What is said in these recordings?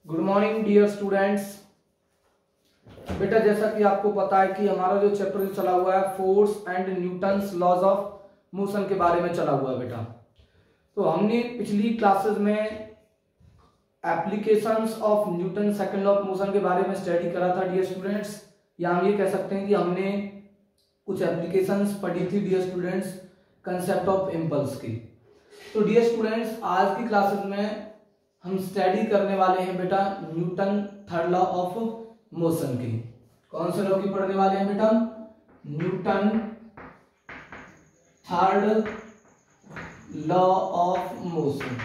Good morning dear students. बेटा जैसा कि आपको पता है कि हमारा जो चैप्टर चला हुआ है force and Newton's laws of motion के बारे में चला हुआ है बेटा। तो हमने पिछली क्लासेस में applications of Newton second law of motion के बारे में स्टडी करा था डियर स्टूडेंट्स, या हम ये कह सकते हैं कि हमने कुछ एप्लीकेशंस पढ़ी थी dear students concept of impulse की। तो डियर स्टूडेंट्स आज की क्लासेस में हम स्टडी करने वाले हैं बेटा Newton third law of motion की। कौन से लॉ की पढ़ने वाले हैं बेटा? Newton third law of motion.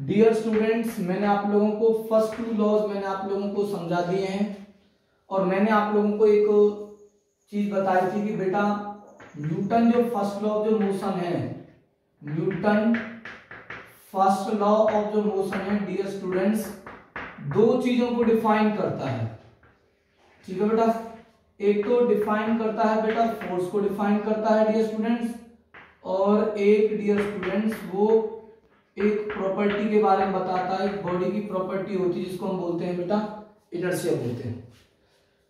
Dear students मैंने आप लोगों को फर्स्ट टू लॉज मैंने आप लोगों को समझा दिए हैं और मैंने आप लोगों को एक चीज बताई थी कि बेटा न्यूटन जो फर्स्ट लॉ ऑफ जो मोशन है, न्यूटन फर्स्ट लॉ ऑफ जो मोशन है डियर स्टूडेंट्स दो चीजों को डिफाइन करता है। ठीक है बेटा, एक तो डिफाइन करता है बेटा फोर्स को डिफाइन करता है डियर स्टूडेंट्स, और एक डियर स्टूडेंट्स वो एक प्रॉपर्टी के बारे में बताता है, एक बॉडी की प्रॉपर्टी होती है जिसको हम बोलते हैं बेटा इनर्शिया बोलते हैं।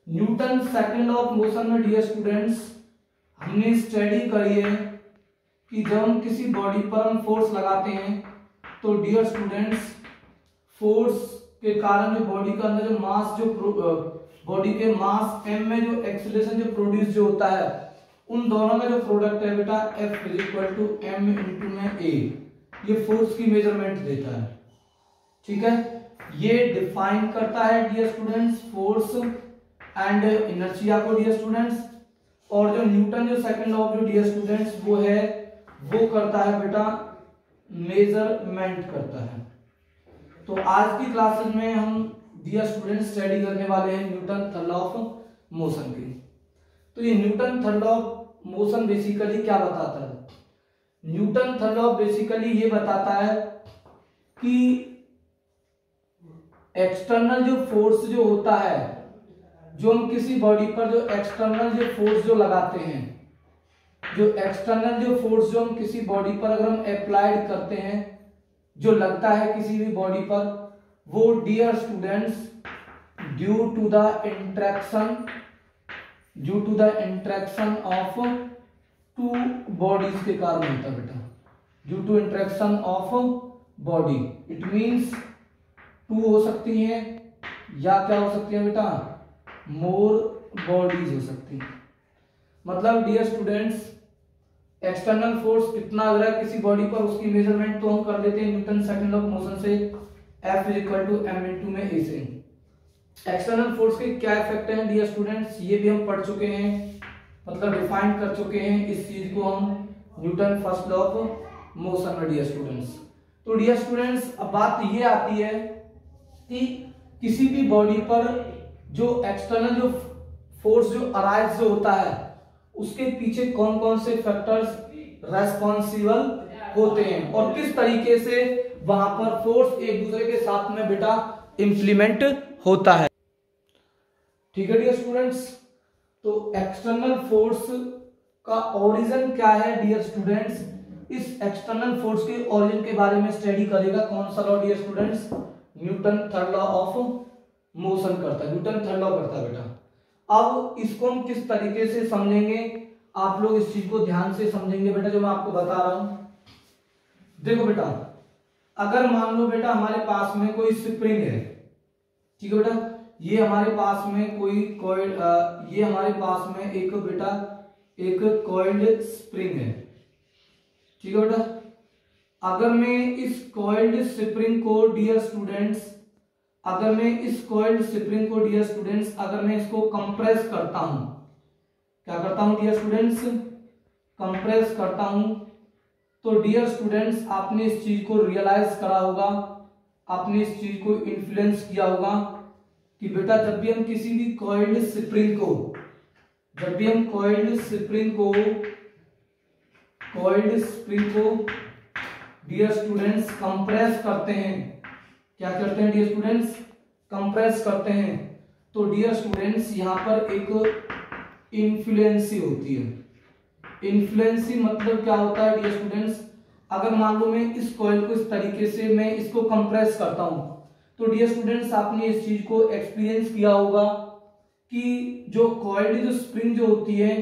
Newton second law of motion में डियर स्टूडेंट्स हमने स्टडी करी है कि जब हम किसी बॉडी पर हम फोर्स लगाते हैं तो डियर स्टूडेंट्स फोर्स के कारण जो बॉडी का अंदर जो मास जो बॉडी के मास m में जो एक्सीलरेशन जो प्रोड्यूस जो होता है उन दोनों में जो प्रोडक्ट है बेटा F = m × में a, ये फोर्स की मेजरमेंट देता है। ठीक है, ये डिफाइन करता है dear students force and inertia को डियर स्टूडेंट्स। और जो न्यूटन जो सेकंड लॉ जो डियर स्टूडेंट्स वो है वो करता है बेटा मेजरमेंट करता है। तो आज की क्लासेस में हम डियर स्टूडेंट्स स्टडी करने वाले हैं Newton third law of motion की। तो ये Newton third law of motion basically क्या बताता है? न्यूटन थर्ड लॉ बेसिकली ये बताता है कि एक्सटर्नल जो फोर्स जो होता है, जो हम किसी बॉडी पर जो एक्सटर्नल जो फोर्स जो लगाते हैं, जो एक्सटर्नल जो फोर्स जो हम किसी बॉडी पर अगर हम अप्लाइड करते हैं, जो लगता है किसी भी बॉडी पर, वो dear students due to the interaction of two bodies के कारण होता है बेटा। Due to interaction of body, it means two हो सकती है या क्या हो सकती है बेटा मोर बॉडीज हो सकती है। मतलब डियर स्टूडेंट्स एक्सटर्नल फोर्स कितना लग रहा है किसी बॉडी पर उसकी मेजरमेंट तो हम कर लेते हैं Newton second law of motion से F = m × में a से। एक्सटर्नल फोर्स के क्या इफेक्ट हैं डियर स्टूडेंट्स ये भी हम पढ़ चुके हैं, मतलब डिफाइन कर चुके हैं इस चीज को हम Newton first law of motion में डियर स्टूडेंट्स। तो डियर स्टूडेंट्स अब बात ये आती है कि किसी भी बॉडी पर जो एक्सटर्नल जो फोर्स जो अराइज जो होता है उसके पीछे कौन कौन से फैक्टर्स रेस्पॉन्सिबल होते हैं और किस तरीके से वहां पर फोर्स एक दूसरे के साथ में बेटा इंप्लीमेंट होता है। ठीक है डियर स्टूडेंट्स, तो एक्सटर्नल फोर्स का ओरिजिन क्या है डियर स्टूडेंट्स, इस एक्सटर्नल फोर्स के ओरिजिन के बारे में स्टडी करेगा कौन सा law dear students? Newton third law of motion करता है, न्यूटन थर्ड लॉ करता है बेटा। अब इसको हम किस तरीके से समझेंगे, आप लोग इस चीज को ध्यान से समझेंगे बेटा जो मैं आपको बता रहा हूं। देखो बेटा अगर मान लो बेटा हमारे पास में कोई स्प्रिंग है, ठीक है बेटा, ये हमारे पास में कोई कॉइल, ये हमारे पास में एक बेटा एक कॉइल्ड स्प्रिंग है। ठीक है बेटा, अगर मैं इस कॉइल्ड स्प्रिंग को डियर स्टूडेंट्स अगर मैं इसको कंप्रेस करता हूं, क्या करता हूं डियर स्टूडेंट्स? कंप्रेस करता हूं, तो डियर स्टूडेंट्स आपने इस चीज को रियलाइज करा होगा, आपने इस चीज को इन्फ्लुएंस किया होगा कि बेटा जब भी हम किसी भी कॉइल्ड स्प्रिंग को डियर स्टूडेंट्स कंप्रेस करते हैं, क्या करते हैं डियर स्टूडेंट्स? कंप्रेस करते हैं, तो डियर स्टूडेंट्स यहां पर एक इन्फ्लुएंसी होती है। इन्फ्लुएंसी मतलब क्या होता है डियर स्टूडेंट्स? अगर मान लो मैं इस कॉइल को इस तरीके से मैं इसको कंप्रेस करता हूं, तो डियर स्टूडेंट्स आपने इस चीज को एक्सपीरियंस किया होगा कि जो कॉइल्ड जो स्प्रिंग जो होती है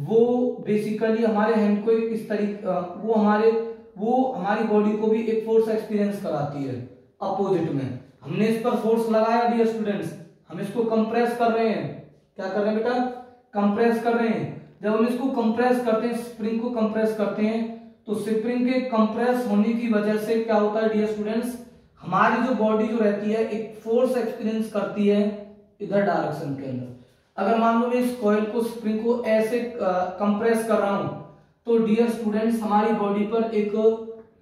वो बेसिकली हमारे हैंड को एक इस तरीके वो हमारी बॉडी को भी एक फोर्स एक्सपीरियंस कराती है अपोजिट में। हमने इस पर फोर्स लगाया डियर स्टूडेंट्स, हम इसको कंप्रेस कर रहे हैं। क्या कर रहे हैं बेटा? कंप्रेस कर रहे हैं। जब हम इसको कंप्रेस करते हैं, स्प्रिंग को कंप्रेस करते हैं, तो स्प्रिंग के कंप्रेस होने की वजह से क्या होता है डियर स्टूडेंट्स, हमारी जो बॉडी जो रहती है एक फोर्स एक्सपीरियंस करती है इधर डायरेक्शन के अंदर। अगर मान लो मैं इस कॉइल को स्प्रिंग को ऐसे कंप्रेस कर रहा हूं तो डियर स्टूडेंट्स हमारी बॉडी पर एक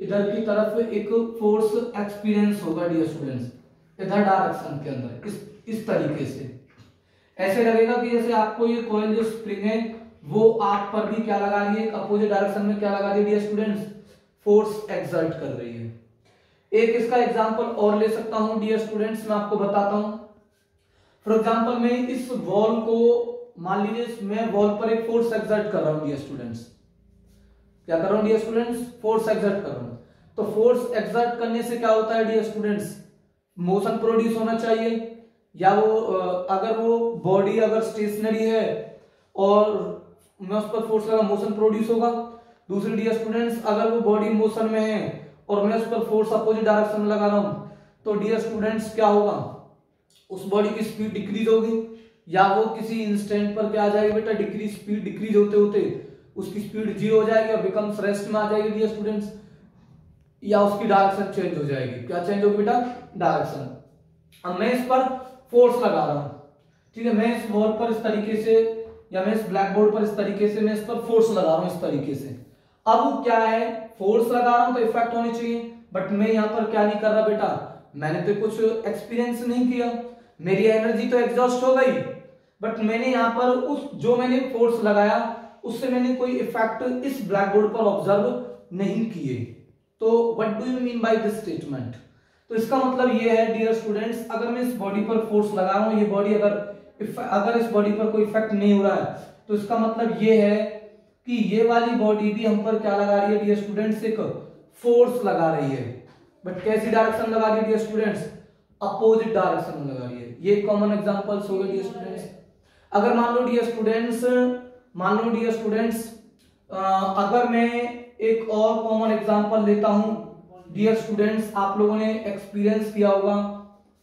इधर की तरफ एक फोर्स एक्सपीरियंस होगा डियर स्टूडेंट्स, इधर डायरेक्शन के अंदर इस तरीके से। ऐसे लगेगा कि जैसे आपको ये कॉइल जो स्प्रिंग है वो आप पर भी क्या लगा रही है, अपोजिट डायरेक्शन में क्या लगा रही है डियर स्टूडेंट्स, फोर्स एक्सर्ट कर रही है। एक इसका एग्जांपल और ले सकता हूं डियर स्टूडेंट्स, मैं आपको बताता हूं। फॉर एग्जांपल मैं इस वॉल को मान लीजिए मैं वॉल पर एक फोर्स एक्सर्ट कर रहा हूं डियर स्टूडेंट्स। क्या कर रहा हूं डियर स्टूडेंट्स? फोर्स एक्सर्ट कर रहा हूं। तो फोर्स एक्सर्ट करने से क्या होता है डियर स्टूडेंट्स, मोशन प्रोड्यूस होना चाहिए, या वो अगर वो बॉडी अगर स्टेशनरी है और मैं उस पर फोर्स लगा, मोशन प्रोड्यूस होगा। दूसरी डियर स्टूडेंट्स अगर वो बॉडी मोशन में है और मैं उस पर फोर्स अपोजिट डायरेक्शन में लगा रहा हूं तो डियर स्टूडेंट्स क्या होगा, उस बॉडी की स्पीड डिक्रीज होगी, या वो किसी इंस्टेंट पर क्या आ जाएगी बेटा, स्पीड डिक्रीज होते होते उसकी स्पीड 0 हो जाएगी और बिकम्स रेस्ट में आ जाएगी डियर स्टूडेंट्स, या उसकी डायरेक्शन चेंज हो जाएगी। क्या चेंज होगी बेटा? डायरेक्शन। अब मैं इस पर फोर्स लगा रहा हूं, ठीक है, मैं इस वॉल पर इस तरीके से या मैं इस ब्लैक बोर्ड पर इस तरीके से मैं इस पर फोर्स लगा रहा हूं इस तरीके से। अब क्या है, फोर्स लगा रहा हूं तो इफेक्ट होनी चाहिए, बट मैं यहां पर क्या नहीं कर रहा बेटा, मैंने तो कुछ एक्सपीरियंस नहीं किया, मेरी एनर्जी तो एग्जॉस्ट हो गई, बट मैंने यहां पर उस जो मैंने फोर्स लगाया उससे मैंने कोई इफेक्ट इस ब्लैक बोर्ड पर ऑब्जर्व नहीं किए। तो what do you mean by this statement? तो इसका मतलब ये है डियर स्टूडेंट्स, अगर मैं इस बॉडी पर फोर्स लगा रहा हूं, ये बॉडी अगर इस बॉडी पर कोई इफेक्ट नहीं हो रहा है तो इसका मतलब ये है कि ये वाली बॉडी भी हम पर क्या लगा रही है डियर स्टूडेंट्स, एक फोर्स लगा रही है, बट कैसी डायरेक्शन लगा रही है डियर स्टूडेंट्स, अपोजिट डायरेक्शन में लगा रही है। ये कॉमन एग्जांपल्स हो गए डियर स्टूडेंट्स। अगर मान लो डियर स्टूडेंट्स अगर मैं एक और कॉमन एग्जांपल लेता हूं डियर स्टूडेंट्स, आप लोगों ने एक्सपीरियंस किया होगा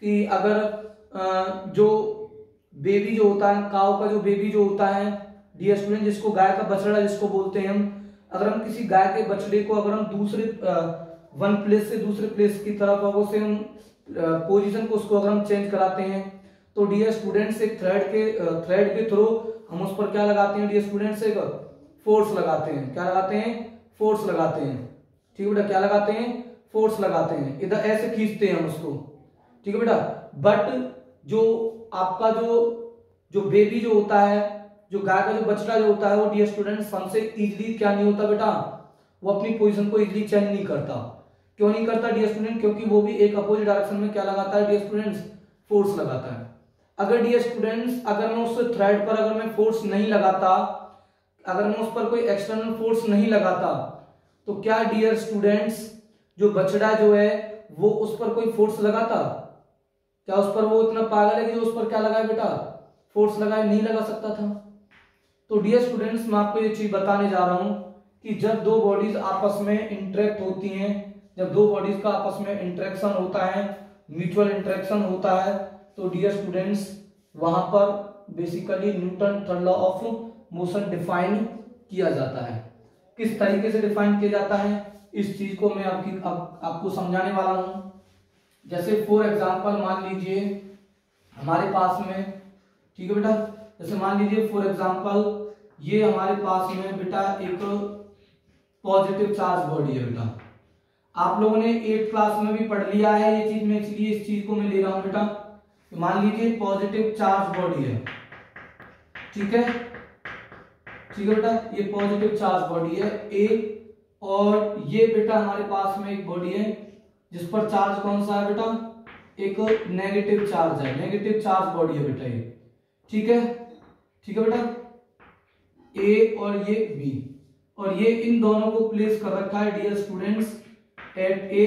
कि अगर जो बेबी जो होता है, काऊ का जो बेबी जो होता है डियर स्टूडेंट, जिसको गाय का बछड़ा जिसको बोलते हैं हम, अगर हम किसी गाय के बछड़े को अगर हम दूसरे वन प्लेस से दूसरे प्लेस की तरफ से हम पोजीशन को उसको अगर हम चेंज कराते हैं तो डियर स्टूडेंट्स एक थ्रेड के थ्रू हम उस पर क्या लगाते हैं डियर स्टूडेंट्स, एक फोर्स लगाते हैं। क्या लगाते हैं? फोर्स लगाते हैं। ठीक है बेटा, क्या लगाते हैं? फोर्स लगाते हैं, इधर ऐसे खींचते हैं हम उसको, ठीक है बेटा। बट जो आपका जो बेबी जो होता है, जो गाय का जो बछड़ा जो होता है, वो डियर स्टूडेंट्स हमसे इजीली क्या नहीं होता बेटा, वो अपनी पोजीशन को इजीली चेंज नहीं करता। क्यों नहीं करता डियर स्टूडेंट? क्योंकि वो भी एक अपोजिट डायरेक्शन में क्या लगाता है डियर स्टूडेंट्स, फोर्स लगाता है। अगर डियर स्टूडेंट्स अगर मैं उस थ्रेड पर अगर मैं फोर्स नहीं लगाता, अगर मैं उस पर कोई एक्सटर्नल फोर्स नहीं लगाता, तो क्या डियर स्टूडेंट्स जो बछड़ा जो है वो उस पर कोई फोर्स लगाता? क्या उस पर वो इतना पागल है कि जो उस पर क्या लगाए बेटा, फोर्स लगाए? नहीं लगा सकता था। तो डियर स्टूडेंट्स मैं आपको ये चीज बताने जा रहा हूं कि जब दो बॉडीज आपस में इंटरेक्ट होती हैं, जब दो बॉडीज का आपस में इंटरेक्शन होता है, म्यूचुअल इंटरेक्शन होता है, तो डियर स्टूडेंट्स वहां पर basically Newton third law of motion define किया जाता है। किस तरीके से डिफाइन किया जाता है इस चीज को मैं आपको समझाने वाला हूं। जैसे फॉर एग्जांपल मान लीजिए हमारे पास में, ठीक है बेटा, जैसे मान लीजिए फॉर एग्जांपल ये हमारे पास में बेटा एक पॉजिटिव चार्ज बॉडी है बेटा। आप लोगों ने 8th क्लास में भी पढ़ लिया है ये चीज, में इसलिए इस चीज को मैं ले रहा हूं बेटा। मान लीजिए पॉजिटिव चार्ज बॉडी है, ठीक है, ठीक है बेटा, ये पॉजिटिव चार्ज बॉडी है ए, और ये बेटा हमारे पास में एक बॉडी है जिस पर चार्ज कौन सा है बेटा, एक नेगेटिव चार्ज है, नेगेटिव चार्ज बॉडी है बेटा ये, ठीक है, ठीक है बेटा, ए और ये बी, और ये इन दोनों को प्लेस कर रखा है dear students at a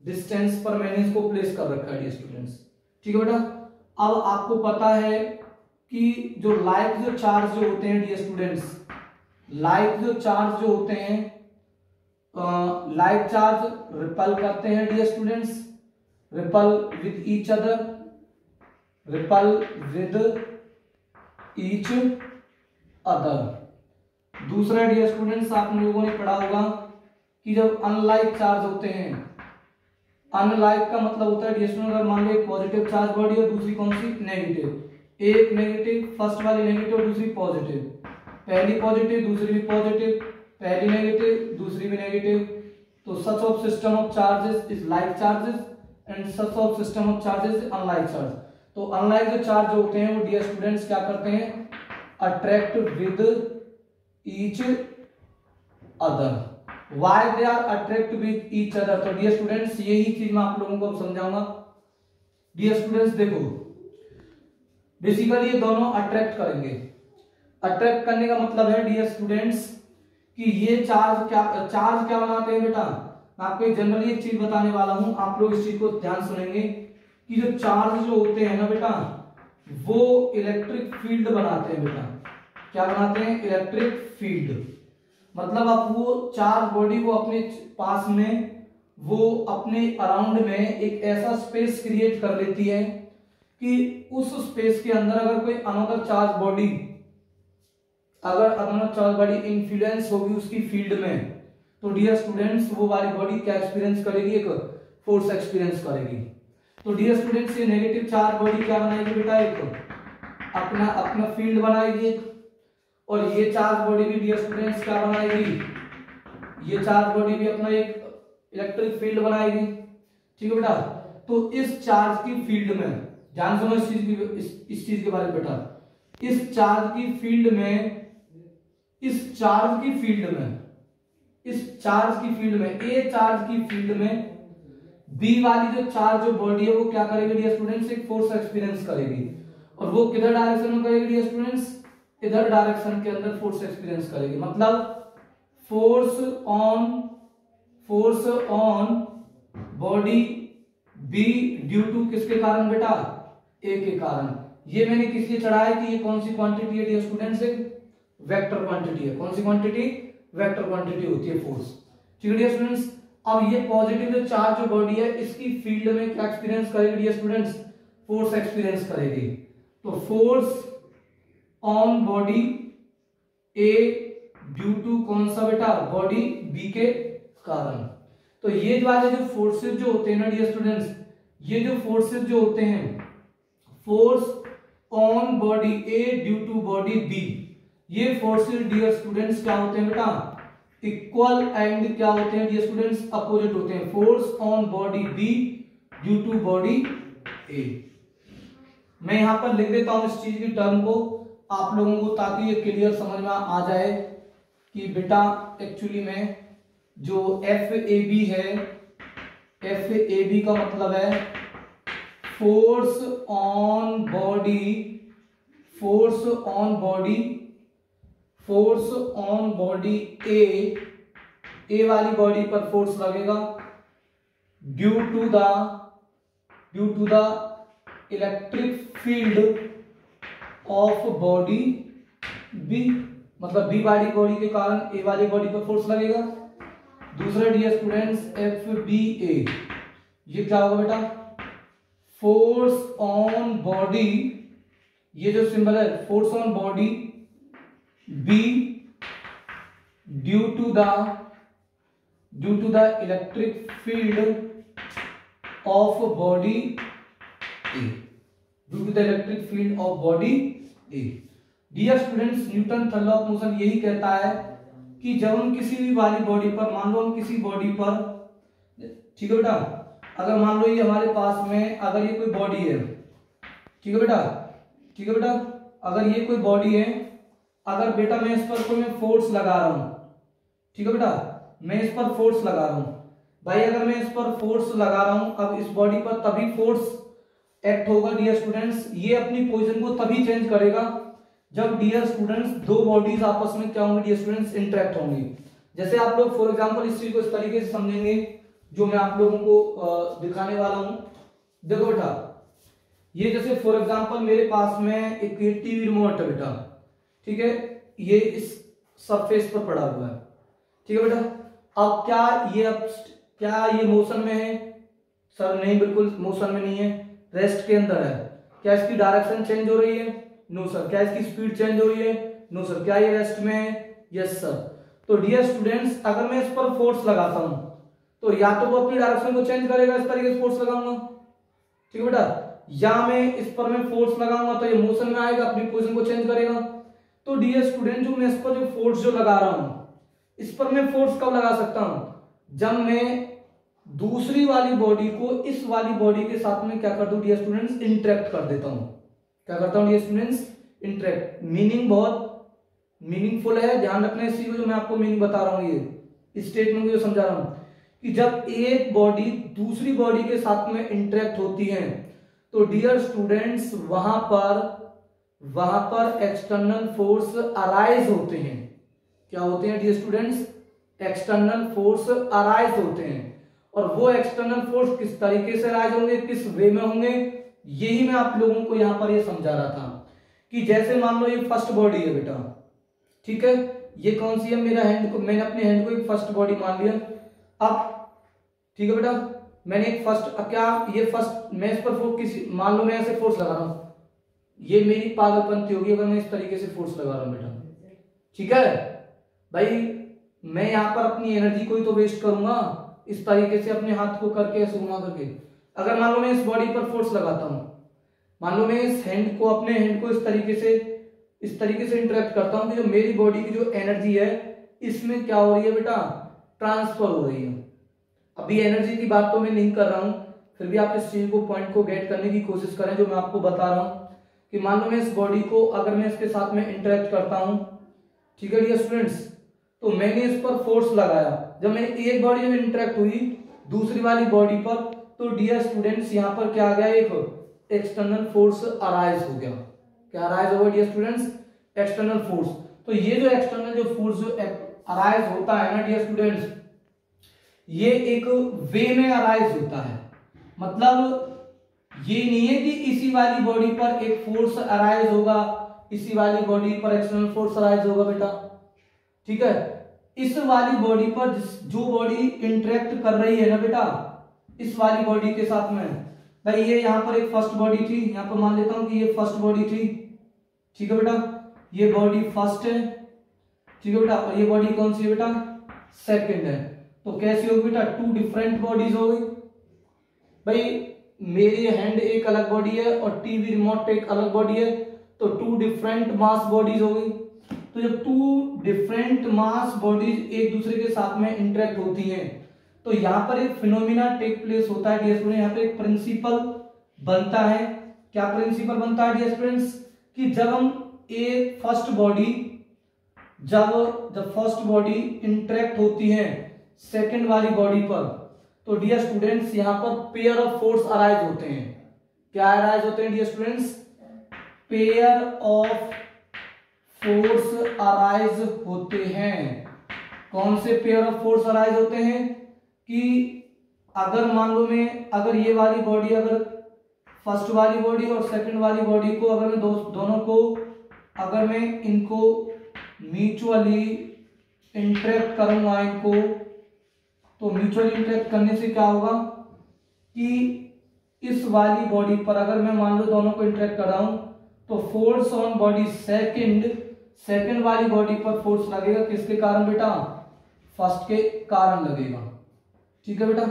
distance पर मैंने इसको प्लेस कर रखा है डियर स्टूडेंट्स। ठीक है बेटा। अब आपको पता है कि जो लाइक जो चार्ज जो होते हैं डियर स्टूडेंट्स, लाइक जो चार्ज जो होते हैं, लाइक चार्ज रिपल करते हैं dear students, repel with each other, repel with each other. दूसरा डियर स्टूडेंट्स आप लोगों ने पढ़ा होगा कि जब अनलाइक चार्ज होते हैं, अनलाइक का मतलब होता है डियर स्टूडेंट, अगर मान लो एक पॉजिटिव चार्ज बॉडी और दूसरी कौन सी नेगेटिव, एक नेगेटिव, फर्स्ट वाली नेगेटिव और दूसरी पॉजिटिव, पहली पॉजिटिव दूसरी भी पॉजिटिव, पहली नेगेटिव दूसरी भी नेगेटिव, तो such of system of charges is like charges and such of system of charges is unlike charge. तो अनलाइक जो चार्ज होते हैं वो डियर स्टूडेंट्स क्या करते हैं, attract with each other. Why they are attract with each other, तो dear students यही चीज मैं आप लोगों को समझाऊंगा। डियर स्टूडेंट्स देखो, बेसिकली ये दोनों अट्रैक्ट करेंगे। अट्रैक्ट करने का मतलब है डियर स्टूडेंट्स कि ये चार्ज क्या बनाते हैं बेटा। मैं आपको एक जनरली एक चीज बताने वाला हूं, आप लोग इस चीज को ध्यान सुनेंगे कि जो चार्ज जो होते हैं ना बेटा, वो इलेक्ट्रिक फील्ड बनाते हैं बेटा। क्या बनाते हैं, इलेक्ट्रिक फील्ड। मतलब आप वो चार्ज बॉडी को अपने पास में, वो अपने अराउंड में एक ऐसा स्पेस क्रिएट कर लेती है कि उस स्पेस के अंदर अगर कोई अनदर चार्ज बॉडी, अगर अनदर चार्ज बॉडी इन्फ्लुएंस होगी उसकी फील्ड में, तो डियर स्टूडेंट्स वो वाली बॉडी क्या एक्सपीरियंस करेगी, एक फोर्स एक्सपीरियंस करेगी। तो डियर स्टूडेंट्स ये नेगेटिव चार्ज बॉडी क्या बनाएगी बेटा, एक अपना फील्ड बनाएगी, और ये चार्ज बॉडी भी डियर स्टूडेंट्स क्या बनाएगी, ये चार्ज बॉडी भी अपना एक इलेक्ट्रिक फील्ड बनाएगी। ठीक है बेटा। तो इस चार्ज की फील्ड में ध्यान सुनो इस चीज के बारे में बेटा, इस चार्ज की फील्ड में, इस चार्ज की फील्ड में, इस चार्ज की फील्ड में, ए चार्ज की फील्ड में बी वाली जो चार्ज जो बॉडी है वो क्या करेगी डियर स्टूडेंट्स, एक फोर्स एक्सपीरियंस करेगी। और वो किधर डायरेक्शन में करेगी डियर स्टूडेंट्स, इधर डायरेक्शन के अंदर फोर्स एक्सपीरियंस करेगी। मतलब force on body B due to किसके कारण बेटा, ए के कारण। ये मैंने किस लिए चढ़ाया कि ये कौन सी क्वांटिटी है डियर स्टूडेंट्स, एक वेक्टर क्वांटिटी है। कौन सी क्वांटिटी, वेक्टर क्वांटिटी होती है फोर्स। ठीक है डियर स्टूडेंट्स। अब ये पॉजिटिव जो चार्ज जो बॉडी है इसकी फील्ड में क्या एक्सपीरियंस करेगी डियर स्टूडेंट्स, फोर्स एक्सपीरियंस करेगी। तो force on body A due to कौन सा बेटा, बॉडी बी के कारण। तो ये वाले जो फोर्सेस जो होते हैं ना डियर स्टूडेंट्स, ये जो फोर्सेस जो होते हैं, force on body A due to body B, ये फोर्सेस डियर स्टूडेंट्स क्या होते हैं बेटा, इक्वल एंड क्या होते हैं डियर स्टूडेंट्स, अपोजिट होते हैं। Force on body B due to body A. मैं यहां पर लिख देता हूं इस चीज की टर्म को आप लोगों को, ताकि ये क्लियर समझ में आ जाए कि बेटा एक्चुअली में जो एफ ए बी है, एफ ए बी का मतलब है force on body, force on body, force on body A वाली बॉडी पर फोर्स लगेगा due to the electric field of body B. मतलब बी वाली बॉडी के कारण ए वाली बॉडी पर फोर्स लगेगा। दूसरा dear students F B A, ये क्या होगा बेटा, फोर्स ऑन बॉडी, ये जो सिंबल है force on body B due to the electric field of body A, due to the electric field of body A. Dear students Newton third law of motion यही कहता है कि जब हम किसी भी वाली बॉडी पर, मान लो हम किसी बॉडी पर, ठीक है बेटा, अगर मान लो ये हमारे पास में अगर ये कोई बॉडी है, ठीक है बेटा, ठीक है बेटा, अगर ये कोई बॉडी है, अगर बेटा मैं इस पर कोई मैं फोर्स लगा रहा हूं, ठीक है बेटा, मैं इस पर फोर्स लगा रहा हूं भाई, अगर मैं इस पर फोर्स लगा रहा हूं, अब इस बॉडी पर तभी फोर्स एक्ट होगा डियर स्टूडेंट्स, ये अपनी पोजीशन को तभी चेंज करेगा जब डियर स्टूडेंट्स दो बॉडीज आपस में क्या होंगी डियर स्टूडेंट्स, इंटरेक्ट होंगी। जैसे आप लोग फॉर एग्जांपल इस चीज को इस तरीके से समझेंगे, जो मैं आप लोगों को दिखाने वाला हूं। देखो बेटा, ये जैसे फॉर एग्जांपल मेरे पास में एक टीवी रिमोट है बेटा, ठीक है, ये इस सरफेस पर पड़ा हुआ है, ठीक है बेटा। अब क्या ये मोशन में है? सर नहीं, बिल्कुल मोशन में नहीं है, रेस्ट के अंदर है। क्या इसकी डायरेक्शन चेंज हो रही है? No sir. क्या इसकी स्पीड चेंज हो रही है? No sir. क्या ये रेस्ट में है? Yes sir. तो डियर स्टूडेंट्स, अगर मैं इस पर फोर्स लगाता हूं तो या तो वो अपनी डायरेक्शन को चेंज करेगा, इस तरीके से फोर्स लगाऊंगा, ठीक है बेटा, या मैं इस पर मैं फोर्स लगाऊंगा तो ये मोशन में आएगा, अपनी पोजीशन को चेंज करेगा। तो डियर स्टूडेंट, जो मैं इस पर जो फोर्स जो लगा रहा हूं, इस पर मैं फोर्स कब लगा सकता हूं? जब मैं दूसरी वाली बॉडी को इस वाली बॉडी के साथ में क्या कर दूं डियर स्टूडेंट्स? इंटरेक्ट कर देता हूं। क्या करता हूं डियर स्टूडेंट्स? इंटरेक्ट। मीनिंग बहुत मीनिंगफुल है, ध्यान रखना इस चीज को, जो मैं आपको मीनिंग बता रहा हूं, ये स्टेटमेंट को जो समझा रहा हूं कि जब एक बॉडी दूसरी बॉडी के साथ में इंटरेक्ट होती है तो डियर स्टूडेंट्स वहां पर एक्सटर्नल फोर्स अराइज होते हैं। क्या होते हैं dear students? External force arise होते हैं। और वो एक्सटर्नल फोर्स किस तरीके से अराइज होंगे, किस वे में होंगे, यही मैं आप लोगों को यहां पर ये समझा रहा था। कि जैसे मान लो ये फर्स्ट बॉडी है बेटा, ठीक है, ये कौन सी है? मैंने अपने हैंड को एक फर्स्ट बॉडी मान लिया। अब ठीक है बेटा, मैंने एक मैं इस पर फोर्स मान लो मैं ऐसे फोर्स लगा रहा हूं, ये मेरी पागलपंती होगी अगर मैं इस तरीके से फोर्स लगा रहा हूं बेटा, ठीक है भाई। मैं यहां पर अपनी एनर्जी को ही तो वेस्ट करूंगा इस तरीके से अपने हाथ को करके ऐसे घुमा करके। अगर मान लो मैं इस बॉडी पर फोर्स लगाता हूं, मान लो मैं अपने हैंड को इस तरीके से इंटरेक्ट करता हूं कि जो मेरी बॉडी की जो एनर्जी है इसमें क्या हो रही है बेटा? ट्रांसफर हो रही है। अभी एनर्जी की बात तो मैं नहीं कर रहा हूं, फिर भी आप इस चीज को पॉइंट को गेट करने की कोशिश करें जो मैं आपको बता रहा हूं। कि मान लो मैं इस बॉडी को अगर मैं इसके साथ में इंटरेक्ट करता हूं, ठीक है डियर स्टूडेंट्स, तो मैंने इस पर फोर्स लगाया। जब मैंने एक बॉडी में इंटरेक्ट हुई दूसरी वाली बॉडी पर, तो डियर स्टूडेंट्स यहां पर क्या आ गया? एक एक्सटर्नल फोर्स अराइज हो गया। क्या अराइज होगा डियर स्टूडेंट्स? External force. तो ये जो एक्सटर्नल जो फोर्स जो अराइज होता है ना डियर स्टूडेंट्स, ये एक वे में अराइज होता है। मतलब ये नहीं है कि इसी वाली बॉडी पर एक फोर्स अराइज होगा, इसी वाली बॉडी पर एक्सटर्नल फोर्स अराइज होगा बेटा, ठीक है। इस वाली बॉडी पर जो बॉडी इंटरेक्ट कर रही है ना बेटा इस वाली बॉडी के साथ में, भाई ये यहां पर एक फर्स्ट बॉडी थी, यहां पर मान लेता हूं कि ये फर्स्ट बॉडी थी, ठीक है बेटा, ये बॉडी फर्स्ट है, ठीक है बेटा, और ये बॉडी कौन सी है बेटा? सेकंड है। तो कैसी होगी बेटा? टू डिफरेंट बॉडीज हो गई। भाई मेरी हैंड एक अलग बॉडी है और टीवी रिमोट एक अलग बॉडी है, तो टू डिफरेंट मास बॉडीज हो गई। तो जब टू डिफरेंट मास बॉडीज एक दूसरे के साथ में इंटरेक्ट होती हैं तो यहां पर एक फिनोमिना टेक प्लेस होता है डियर स्टूडेंट। यहां पर एक प्रिंसिपल बनता है। क्या प्रिंसिपल बनता है डियर स्टूडेंट्स? कि जब हम एक फर्स्ट बॉडी इंटरेक्ट होती है सेकंड वाली बॉडी पर, तो डियर स्टूडेंट्स यहां पर पेयर ऑफ फोर्स अराइज होते हैं। क्या अराइज होते हैं dear students? Pair of force arise होते हैं। कौन से पेयर ऑफ फोर्स अराइज होते हैं? कि अगर मान लो अगर ये वाली बॉडी, अगर फर्स्ट वाली बॉडी और सेकंड वाली बॉडी को अगर मैं दोनों को अगर मैं इनको म्यूचुअली इंटरेक्ट करूंगा इनको, तो म्यूचुअली इंटरेक्ट करने से क्या होगा कि इस वाली बॉडी पर अगर मैं मान लो दोनों को इंटरेक्ट कर रहा हूं तो फोर्स ऑन बॉडी सेकंड वाली बॉडी पर फोर्स लगेगा। किसके कारण बेटा? फर्स्ट के कारण लगेगा, ठीक है बेटा।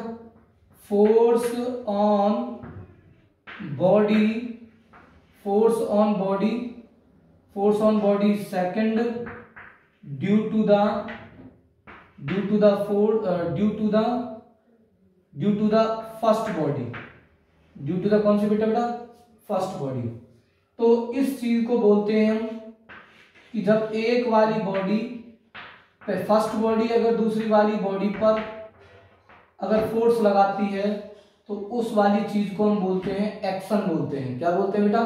Force on body second due to the first body, due to the कौन सी बेटा? First body. तो इस चीज को बोलते हैं हम कि जब एक वाली बॉडी पे फर्स्ट बॉडी अगर दूसरी वाली बॉडी पर अगर फोर्स लगाती है तो उस वाली चीज को हम बोलते हैं एक्शन बोलते हैं। क्या बोलते हैं बेटा?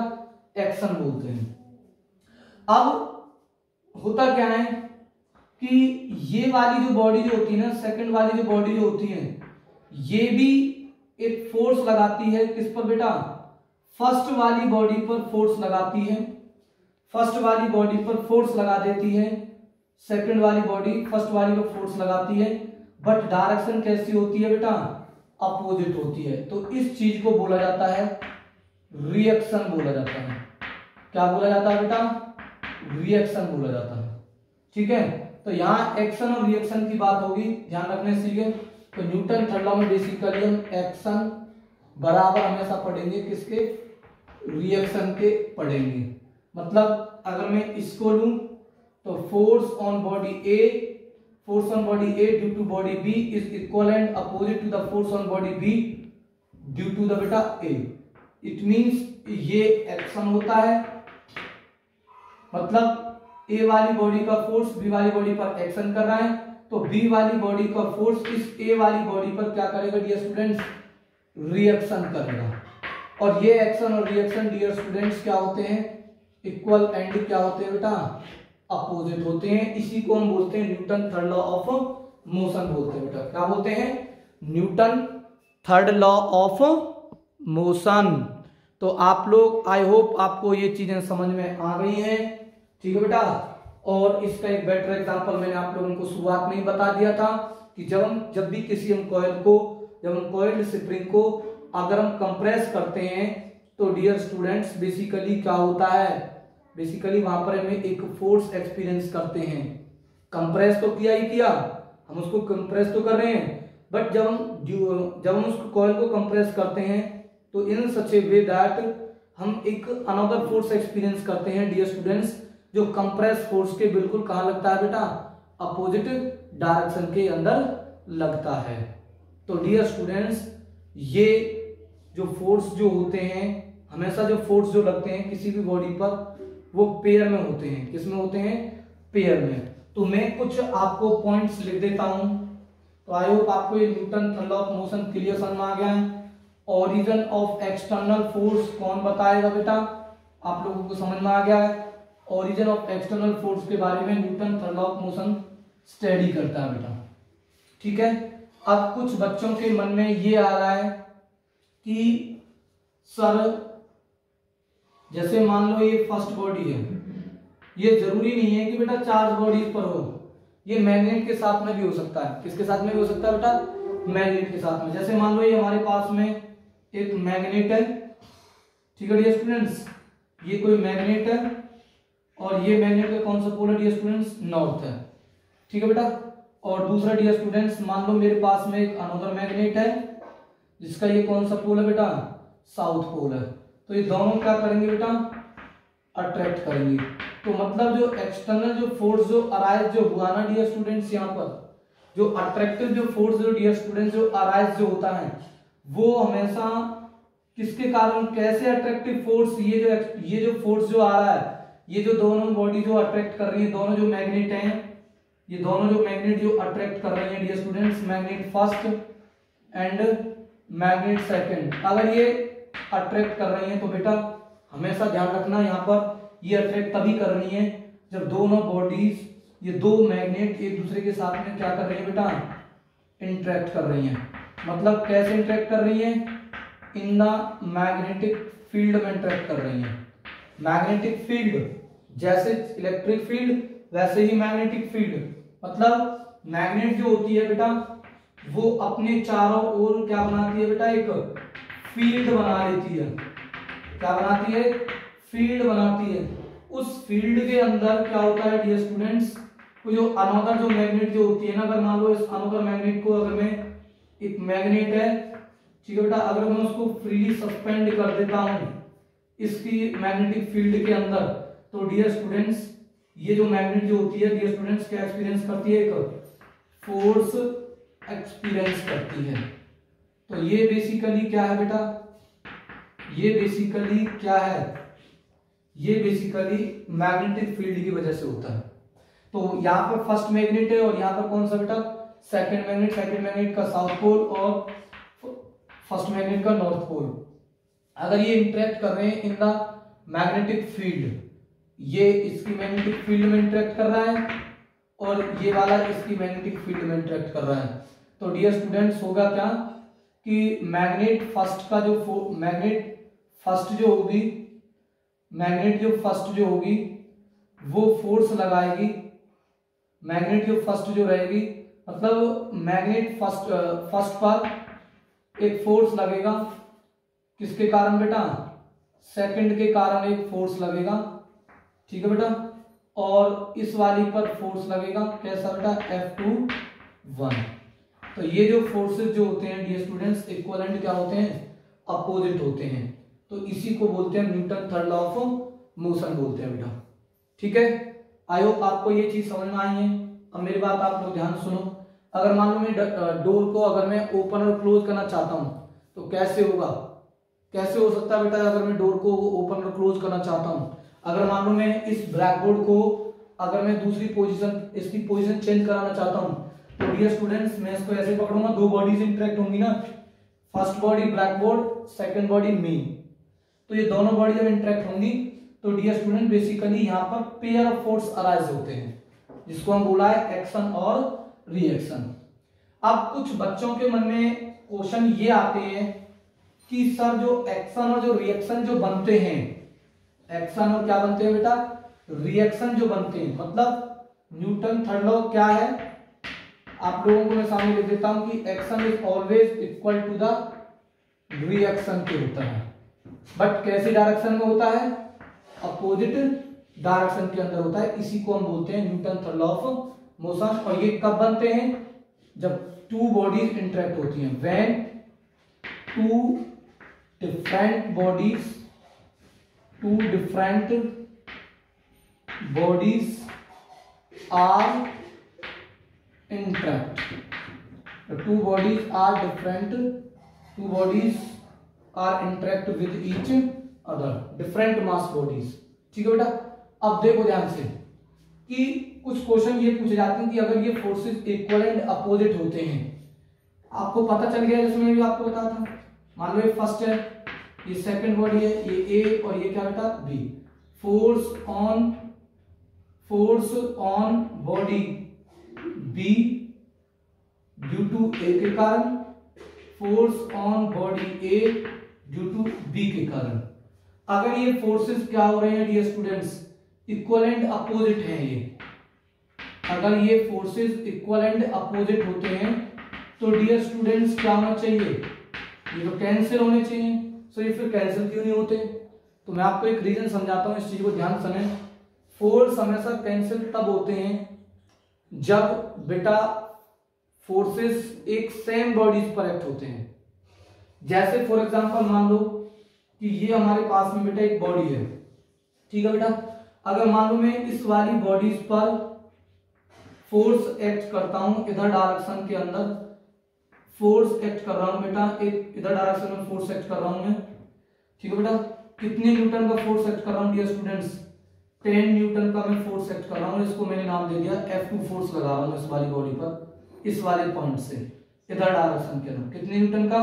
एक्शन बोलते हैं। अब होता क्या है कि ये वाली जो बॉडी जो होती है ना, सेकंड वाली जो बॉडी जो होती है, ये भी एक फोर्स लगाती है किस पर बेटा, फर्स्ट वाली बॉडी पर फोर्स लगाती है, फर्स्ट वाली बॉडी पर फोर्स लगा देती है, सेकंड वाली बॉडी फर्स्ट वाली पर फोर्स लगाती है, बट डायरेक्शन कैसी होती है बेटा, अपोजिट होती है। तो इस चीज को बोला जाता है रिएक्शन बोला जाता है। क्या बोला जाता है बेटा, रिएक्शन बोला जाता है। ठीक है, तो यहाँ एक्शन और रिएक्शन की बात होगी, ध्यान रखने सीखे। तो न्यूटन थर्ड लॉ में बेसिकली हम एक्शन बराबर हमेशा पढ़ेंगे किसके, रिएक्शन के पढ़ेंगे। मतलब अगर मैं इसको लूं तो force on body A due to body B is equal and opposite to the force on body B due to the बेटा ए। इट मींस ये एक्शन होता है, मतलब ए वाली बॉडी का फोर्स बी वाली बॉडी पर एक्शन कर रहा है, तो बी वाली बॉडी का फोर्स इस ए वाली बॉडी पर क्या करेगा डियर स्टूडेंट्स, रिएक्शन करेगा। और ये एक्शन और रिएक्शन डियर स्टूडेंट्स क्या होते हैं, इक्वल एंड क्या होते हैं बेटा, अपोजिट होते हैं। इसी को हम बोलते हैं Newton third law of motion बोलते हैं बेटा। क्या बोलते हैं, Newton third law of motion. तो आप लोग आई होप आपको ये चीजें समझ में आ गई हैं। ठीक है बेटा, और इसका एक बेटर एग्जांपल मैंने आप लोगों को शुरुआत में ही बता दिया था कि जब भी किसी हम कॉइल्ड स्प्रिंग को अगर हम कंप्रेस करते हैं तो डियर स्टूडेंट्स बेसिकली क्या होता है, बेसिकली वहां पर हमें एक फोर्स एक्सपीरियंस करते हैं। कंप्रेस तो किया ही किया, हम उसको कंप्रेस तो कर रहे हैं, बट जब हम उसको कॉइल को कंप्रेस करते हैं तो इन सच ए वे दैट हम एक अनदर फोर्स एक्सपीरियंस करते हैं डियर स्टूडेंट्स, जो कंप्रेस फोर्स के बिल्कुल कहां लगता है बेटा, अपोजिट डायरेक्शन के अंदर लगता है। तो डियर स्टूडेंट्स ये जो फोर्स जो होते हैं, हमेशा जो फोर्स जो लगते हैं किसी भी बॉडी पर वो पेयर में होते हैं। किस में होते हैं, पेयर में। तो मैं कुछ आपको पॉइंट्स लिख देता हूं। तो आई होप आपको ये Newton third law of motion clear समझ में आ गया है। ओरिजिन ऑफ एक्सटर्नल फोर्स कौन बताएगा बेटा, आप लोगों को समझ में आ गया है। ओरिजिन ऑफ एक्सटर्नल फोर्स के बारे में Newton third law of motion study करता है बेटा। ठीक है, अब कुछ बच्चों के मन में ये आ रहा है कि सर जैसे मान लो ये फर्स्ट बॉडी है, ये जरूरी नहीं है कि बेटा चार्ज बॉडीज पर हो, ये मैग्नेट के साथ में भी हो सकता है। किसके साथ में भी हो सकता है बेटा, मैग्नेट के साथ में। जैसे मान लो ये हमारे पास में एक मैग्नेट है, ठीक है डियर स्टूडेंट्स, ये कोई मैग्नेट है और ये मैग्नेट का कौन सा पोल है डियर स्टूडेंट्स, नॉर्थ है। ठीक है बेटा, और दूसरा डियर स्टूडेंट्स मान लो मेरे पास में एक अनदर मैग्नेट है जिसका ये कौन सा पोल है बेटा, साउथ पोल है। तो ये दोनों क्या करेंगे बेटा, अट्रैक्ट करेंगे। तो मतलब जो एक्सटर्नल जो फोर्स जो अराइज जो हुआ ना डियर स्टूडेंट्स, यहाँ पर जो अट्रैक्टिव जो फोर्स जो डियर स्टूडेंट्स जो अराइज जो होता है वो हमेशा किसके कारण, कैसे अट्रैक्टिव फोर्स, ये जो फोर्स जो आ रहा है, ये जो दोनों बॉडी जो अट्रैक्ट कर रही है, दोनों जो मैग्नेट हैं, ये दोनों जो मैग्नेट जो अट्रैक्ट कर रही है dear students, magnet first and magnet second, अगर ये अट्रैक्ट कर रही है तो बेटा हमेशा ध्यान रखना यहाँ पर ये अट्रैक्ट तभी कर रही है जब दोनों बॉडीज, ये दो मैग्नेट एक दूसरे के साथ में क्या कर रही है बेटा, इंटरेक्ट कर रही हैं। मतलब कैसे इंटरेक्ट कर रही है, इन द मैग्नेटिक फील्ड में इंटरेक्ट कर रही है। मैग्नेटिक फील्ड जैसे इलेक्ट्रिक फील्ड वैसे ही मैग्नेटिक फील्ड, मतलब मैग्नेट जो होती है बेटा वो अपने चारों ओर क्या बनाती है बेटा, एक फील्ड बना लेती है। क्या बनाती है, फील्ड बनाती है। उस फील्ड के अंदर क्या होता है डियर स्टूडेंट्स, वो जो अनदर जो मैग्नेट जो होती है ना, अगर मान लो इस अनदर मैग्नेट को, अगर मैं एक मैग्नेट है, ठीक है बेटा, अगर मैं उसको फ्रीली सस्पेंड कर देता हूं इसकी मैग्नेटिक फील्ड के अंदर, तो डियर स्टूडेंट्स ये जो मैग्नेट जो होती है डियर स्टूडेंट्स क्या एक्सपीरियंस करती है, एक फोर्स एक्सपीरियंस करती है। तो ये बेसिकली क्या है बेटा, ये बेसिकली क्या है, ये बेसिकली मैग्नेटिक फील्ड की वजह से होता है। तो यहाँ पर फर्स्ट मैग्नेट है और यहाँ पर कौन सा बेटा, सेकंड मैग्नेट, सेकंड मैग्नेट का साउथ पोल और फर्स्ट मैग्नेट का नॉर्थ पोल। अगर ये इंटरेक्ट कर रहे हैं इन द मैग्नेटिक फील्ड, ये इसकी मैग्नेटिक फील्ड में इंटरेक्ट कर रहा है और ये वाला इसकी मैग्नेटिक फील्ड में इंटरेक्ट कर रहा है, तो डियर स्टूडेंट्स होगा क्या, कि मैग्नेट फर्स्ट का जो मैग्नेट फर्स्ट जो होगी वो फोर्स लगाएगी। मैग्नेट जो फर्स्ट जो रहेगी, मतलब मैग्नेट फर्स्ट पर एक फोर्स लगेगा, किसके कारण बेटा, सेकंड के कारण एक फोर्स लगेगा, ठीक है बेटा। और इस वाली पर फोर्स लगेगा, कैसा बेटा, F2 1। तो ये जो फोर्सेस जो होते हैं डियर स्टूडेंट्स, इक्विवेलेंट क्या होते हैं, अपोजिट होते हैं। तो इसी को बोलते हैं Newton third law of motion बोलते हैं बेटा, ठीक है। आई होप आपको ये चीज समझ में आई है। अब मेरी बात आप लोग ध्यान सुनो। अगर मान लो मैं डोर को अगर मैं ओपन और क्लोज करना चाहता हूं तो कैसे होगा, कैसे हो सकता है बेटा, अगर मैं डोर को ओपन और क्लोज करना चाहता हूं। अगर मान लो मैं इस ब्लैक बोर्ड को अगर मैं दूसरी पोजीशन, इसकी पोजीशन चेंज कराना चाहता हूं तो डियर स्टूडेंट्स मैं इसको ऐसे पकड़ूंगा, दो बॉडीज इंटरेक्ट होंगी ना, first body blackboard, second body मी। तो ये दोनों बॉडी जब इंटरेक्ट होंगी तो डियर स्टूडेंट बेसिकली यहाँ पर पेयर ऑफ फोर्स अराइज होते हैं, जिसको हम बोला है एक्शन और रिएक्शन। अब कुछ बच्चों के मन में क्वेश्चन ये आते हैं कि सर जो एक्शन और जो रिएक्शन जो बनते हैं, एक्शन और क्या बनते हैं बेटा, रिएक्शन जो बनते हैं, मतलब न्यूटन थर्ड लॉ क्या है, आप लोगों को मैं सामने लिख देता हूं कि action is always equal to the reaction के होता है, बट कैसी डायरेक्शन में होता है, अपोजिट डायरेक्शन के अंदर होता है। इसी को हम बोलते हैं Newton third law of motion. और ये कब बनते हैं, जब टू बॉडीज इंटरेक्ट होती हैं, when two different bodies are interact, two bodies are interact with each other, different mass bodies, ठीक है बेटा। अब देखो ध्यान से कि कुछ क्वेश्चन ये पूछे जाते हैं कि अगर ये फोर्सेस इक्वल एंड अपोजिट होते हैं, आपको पता चल गया जिसमें भी आपको बताया था, मान लो ये फर्स्ट है, ये सेकंड बॉडी है, ये ए और ये क्या बेटा B. Force on body B due to A के कारण, force on body A due to B के कारण। अगर ये फोर्सेस क्या हो रहे हैं dear students, equal and opposite हैं, ये अगर ये फोर्सेस इक्वल एंड अपोजिट होते हैं तो डियर स्टूडेंट्स क्या होना चाहिए, ये तो कैंसिल होने चाहिए। सो ये फिर कैंसिल क्यों नहीं होते, तो मैं आपको एक रीजन समझाता हूं, इस चीज को ध्यान सुने। फोर्स हमेशा कैंसिल तब होते हैं जब बेटा फोर्सेस एक सेम बॉडीज पर एक्ट होते हैं। जैसे फॉर एग्जांपल मान लो कि ये हमारे पास में बेटा एक बॉडी है, ठीक है बेटा। अगर मान लो मैं इस वाली बॉडीज पर फोर्स एक्ट करता हूं, इधर डायरेक्शन के अंदर फोर्स एक्ट कर रहा हूं बेटा, एक इधर डायरेक्शन में फोर्स एक्ट कर रहा हूं मैं, ठीक है बेटा। कितने न्यूटन का फोर्स एक्ट कर रहा हूं डियर स्टूडेंट्स, 10 न्यूटन का मैं फोर्स एक्ट कर रहा हूं। इसको मैंने नाम दे दिया F2 फोर्स लगा रहा हूं इस वाली बॉडी पर, इस वाले पॉइंट से इधर डायरेक्शन के अंदर। कितने न्यूटन का,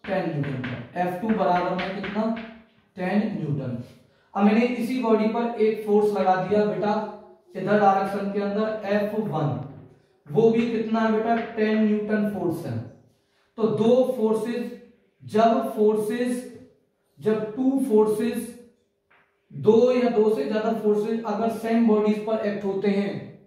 10 न्यूटन का। F2 बराबर में कितना, 10 न्यूटन। अब मैंने इसी बॉडी पर एक फोर्स लगा दिया बेटा इधर डायरेक्शन के अंदर F1, वो भी कितना है बेटा, 10 न्यूटन फोर्स है। तो दो फोर्सेस, जब टू फोर्सेस, दो या दो से ज्यादा फोर्सेस अगर सेम बॉडीज पर एक्ट होते हैं,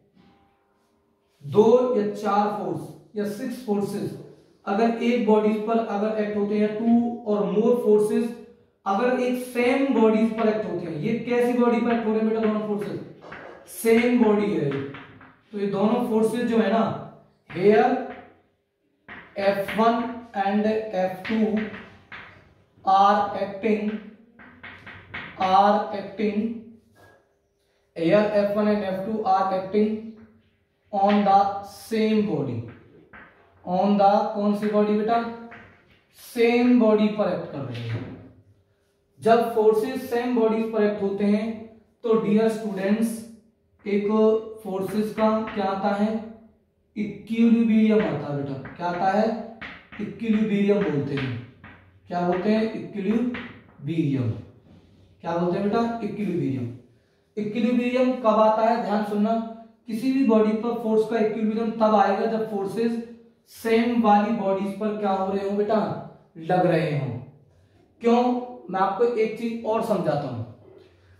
दो या चार फोर्स या 6 फोर्सेस अगर एक बॉडीज पर अगर एक्ट होते हैं, 2 और मोर फोर्सेस अगर एक सेम बॉडीज पर एक्ट होते हैं। ये कैसी बॉडी पर एक्ट हो रहे हैं बेटा, दोनों फोर्सेस सेम बॉडी है, तो ये दोनों फोर्सेस जो है ना, hair F1 and F2 are acting here F1 and F2 are acting on the same body, on the कौन सी बॉडी बेटा, सेम बॉडी पर एक्ट कर रहे हैं। जब फोर्सेस सेम बॉडीज पर एक्ट होते हैं तो डियर स्टूडेंट्स एक फोर्सेस का क्या आता है, इक्विलिब्रियम आता है बेटा। क्या आता है, इक्विलिब्रियम बोलते हैं। क्या बोलते हैं, इक्विलिब्रियम। क्या बोलते हैं बेटा, इक्विलिब्रियम। इक्विलिब्रियम कब आता है, ध्यान सुनना, किसी भी बॉडी पर फोर्स का इक्विलिब्रियम तब आएगा जब फोर्सेस सेम वाली बॉडीज पर क्या हो रहे हो बेटा, लग रहे हो। क्यों, मैं आपको एक चीज और समझाता हूं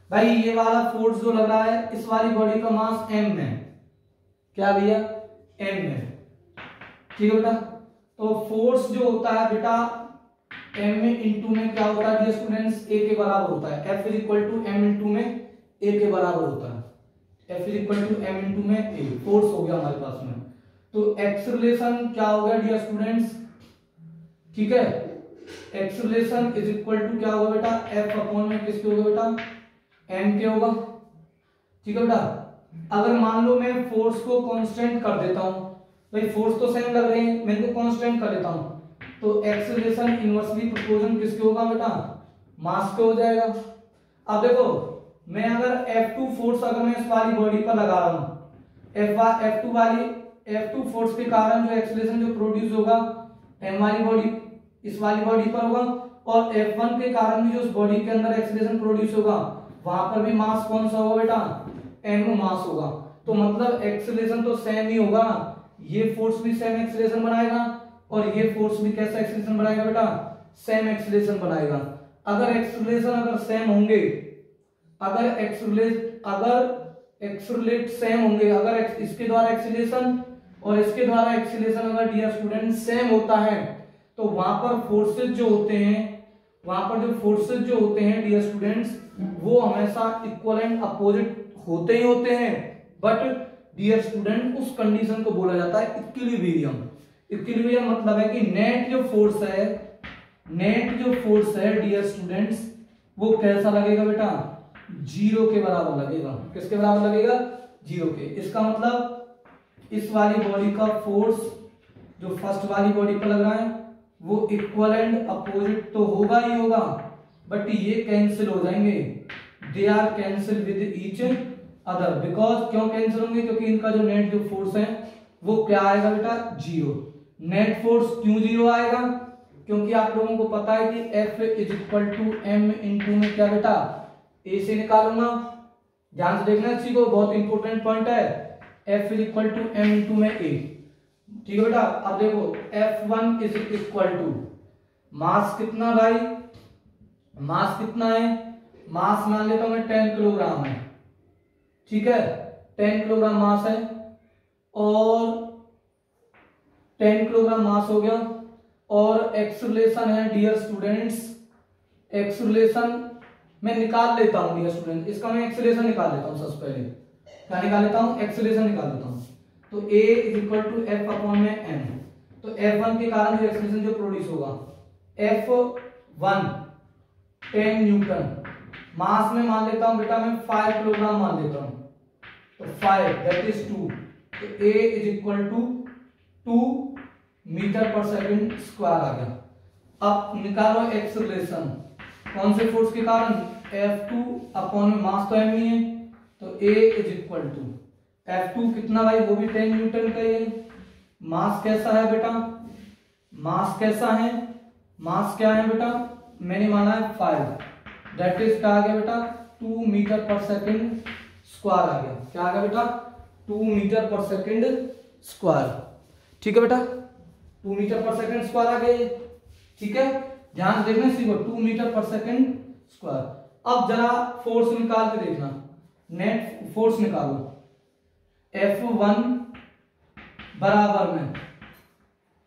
भाई। ये वाला फोर्स जो लग रहा है, इस वाली बॉडी का मास m है, क्या भैया, m है, ठीक है बेटा। तो फोर्स जो होता है बेटा m में इंटू में क्या होता है डियर स्टूडेंट्स, a के बराबर होता है। F is equal to m into में a के बराबर होता है। F is equal to m into में a, फोर्स हो गया हमारे पास में। तो एक्सेलरेशन क्या हो गया डियर स्टूडेंट्स, ठीक है, एक्सेलरेशन इज इक्वल टू क्या होगा बेटा, F अपॉन में किसके होगा बेटा, m के होगा, ठीक है बेटा। अगर मान लो मैं फोर्स को कांस्टेंट कर देता हूं, भाई फोर्स तो सेम लग रहे हैं, मैं इनको कांस्टेंट कर देता हूं, तो एक्सेलरेशन इनवर्सली प्रोपोर्शनल किसके होगा बेटा, मास के हो जाएगा। अब देखो मैं अगर F2 फोर्स अगर मैं इस वाली बॉडी पर लगा रहा हूं, F2 फोर्स के कारण जो एक्सेलरेशन जो प्रोड्यूस होगा m वाली बॉडी इस वाली बॉडी पर होगा, और F1 के कारण भी जो उस बॉडी के अंदर एक्सेलरेशन प्रोड्यूस होगा वहां पर भी मास कौन सा होगा बेटा, m मास होगा। तो मतलब एक्सेलरेशन तो सेम ही होगा, ये फोर्स भी सेम एक्सेलरेशन बनाएगा और ये फोर्स भी कैसा एक्सेलरेशन बनाएगा बेटा, सेम एक्सेलरेशन बनाएगा। अगर एक्सेलरेशन अगर सेम होंगे, अगर एक्सेलरेट सेम होंगे, अगर इसके द्वारा एक्सेलरेशन और इसके द्वारा एक्सेलरेशन अगर डियर स्टूडेंट सेम होता है, तो वहां पर फोर्सेज जो होते हैं, वहां पर जो फोर्सेज जो होते हैं डियर स्टूडेंट्स, वो हमेशा इक्वल एंड अपोजिट होते ही होते हैं। बट डियर स्टूडेंट उस कंडीशन को बोला जाता है इक्विलिब्रियम। इक्विलिब्रियम मतलब है कि नेट जो फोर्स है डियर स्टूडेंट्स, वो कैसा लगेगा बेटा, जीरो के बराबर लगेगा। किसके बराबर लगेगा, जीरो के। इसका मतलब इस वाली बॉडी का फोर्स जो फर्स्ट वाली बॉडी पर लग रहा है वो इक्वल एंड अपोजिट तो होगा ही होगा, बट ये कैंसिल हो जाएंगे, they are cancel with each other. Because क्यों कैंसिल होंगे, क्योंकि इनका जो नेट जो फोर्स है वो क्या आएगा बेटा, जीरो। नेट फोर्स क्यों जीरो आएगा, क्योंकि आप लोगों को पता है कि F is equal to m into में क्या बेटा, a से निकालूंगा। ध्यान से देखना इसी को, बहुत इंपॉर्टेंट पॉइंट है। F is equal to m into में a, ठीक है बेटा। अब देखो F1 is equal to mass कितना भाई, मास कितना है, मास मान लेता हूं मैं 10 किलोग्राम है, ठीक है, 10 किलोग्राम मास है, और 10 किलोग्राम मास हो गया। और एक्सेलरेशन है डियर स्टूडेंट्स, एक्सेलरेशन मैं निकाल लेता हूं डियर स्टूडेंट, इसका मैं एक्सेलरेशन निकाल लेता हूं। सबसे पहले क्या निकाल लेता हूं, एक्सेलरेशन निकाल लेता हूं। तो a is equal to F upon में m। तो F1 के कारण जो एक्सेलरेशन जो प्रोड्यूस होगा, F1 10 न्यूटन, मास में मान लेता हूं बेटा मैं 5 किलोग्राम मान लेता हूं, तो 5 दैट इज 2। तो a is equal to 2 metre per second square आ गया। अब निकालो एक्सेलरेशन, कौन से फोर्स के कारण, F2 अपॉन में मास तो m ही है, तो a is equal to F2 कितना भाई, वो भी 10 न्यूटन का है। मास कैसा है बेटा, मास कैसा है, मास क्या है बेटा, मैंने माना है 5, दैट इज क्या आ गया बेटा, 2 मीटर पर सेकंड स्क्वायर आ गया। क्या आ गया बेटा, 2 मीटर पर सेकंड स्क्वायर, ठीक है बेटा, 2 मीटर पर सेकंड स्क्वायर आ गया, ठीक है। ध्यान से देखना सीखो, 2 मीटर पर सेकंड स्क्वायर। अब जरा फोर्स निकाल के देखना, नेट फोर्स निकालो। F1 बराबर में